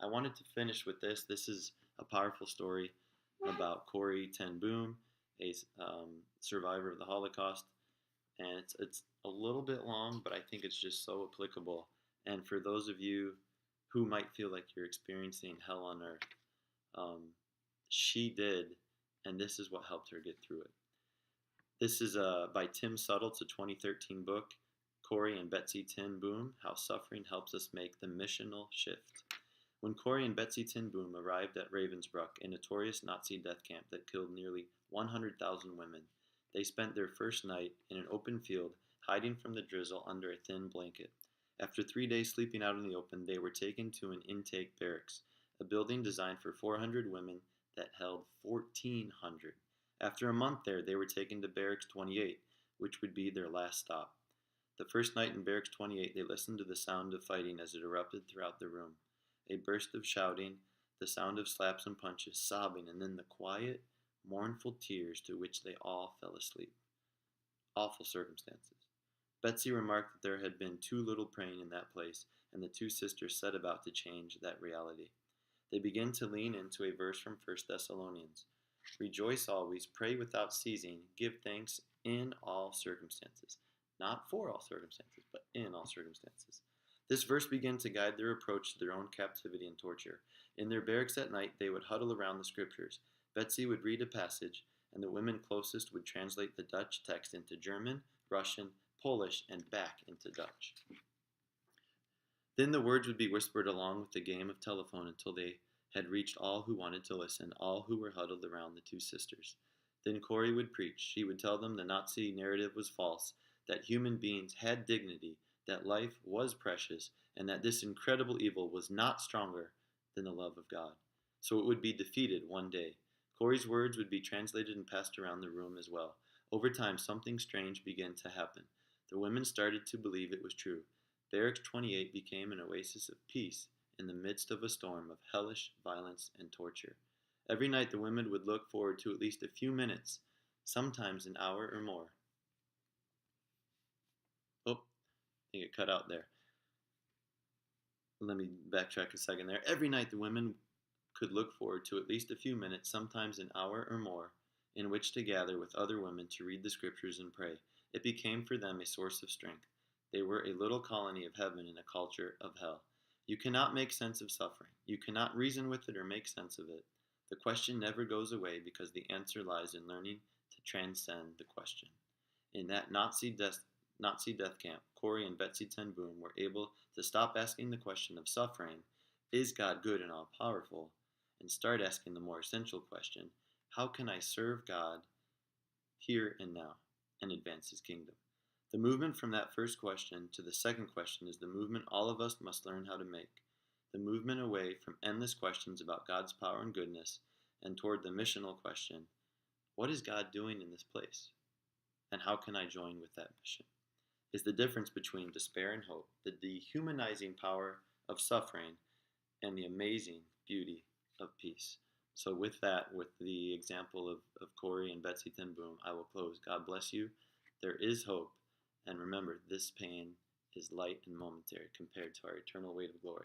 I wanted to finish with this. This is a powerful story about Corey Ten Boom, a survivor of the Holocaust, and it's a little bit long, but I think it's just so applicable. And for those of you who might feel like you're experiencing hell on earth, um, she did, and this is what helped her get through it. This is by Tim Suttle. It's a 2013 book, Corey and Betsy Ten Boom: How Suffering Helps Us Make the Missional Shift. When Corey and Betsy Ten Boom arrived at Ravensbrück, a notorious Nazi death camp that killed nearly 100,000 women, they spent their first night in an open field, hiding from the drizzle under a thin blanket. After 3 days sleeping out in the open, they were taken to an intake barracks, a building designed for 400 women that held 1,400. After a month there, they were taken to Barracks 28, which would be their last stop. The first night in Barracks 28, they listened to the sound of fighting as it erupted throughout the room. A burst of shouting, the sound of slaps and punches, sobbing, and then the quiet, mournful tears to which they all fell asleep. Awful circumstances. Betsy remarked that there had been too little praying in that place, and the two sisters set about to change that reality. They began to lean into a verse from 1 Thessalonians. Rejoice always, pray without ceasing, give thanks in all circumstances. Not for all circumstances, but in all circumstances. This verse began to guide their approach to their own captivity and torture. In their barracks at night, they would huddle around the scriptures. Betsy would read a passage, and the women closest would translate the Dutch text into German, Russian, Polish, and back into Dutch. Then the words would be whispered along with the game of telephone until they had reached all who wanted to listen, all who were huddled around the two sisters. Then Corey would preach. She would tell them the Nazi narrative was false, that human beings had dignity, that life was precious, and that this incredible evil was not stronger than the love of God. So it would be defeated one day. Corey's words would be translated and passed around the room as well. Over time, something strange began to happen. The women started to believe it was true. Barracks 28 became an oasis of peace in the midst of a storm of hellish violence and torture. Every night the women would look forward to at least a few minutes, sometimes an hour or more. Oh, I think it cut out there. Let me backtrack a second there. Every night the women could look forward to at least a few minutes, sometimes an hour or more, in which to gather with other women to read the scriptures and pray. It became for them a source of strength. They were a little colony of heaven in a culture of hell. You cannot make sense of suffering. You cannot reason with it or make sense of it. The question never goes away because the answer lies in learning to transcend the question. In that Nazi death camp, Corey and Betsy Ten Boom were able to stop asking the question of suffering, is God good and all-powerful, and start asking the more essential question, how can I serve God here and now and advance His kingdom? The movement from that first question to the second question is the movement all of us must learn how to make. The movement away from endless questions about God's power and goodness and toward the missional question, what is God doing in this place? And how can I join with that mission? Is the difference between despair and hope, the dehumanizing power of suffering, and the amazing beauty of peace. So with that, with the example of Corey and Betsy Ten Boom, I will close. God bless you. There is hope. And remember, this pain is light and momentary compared to our eternal weight of glory.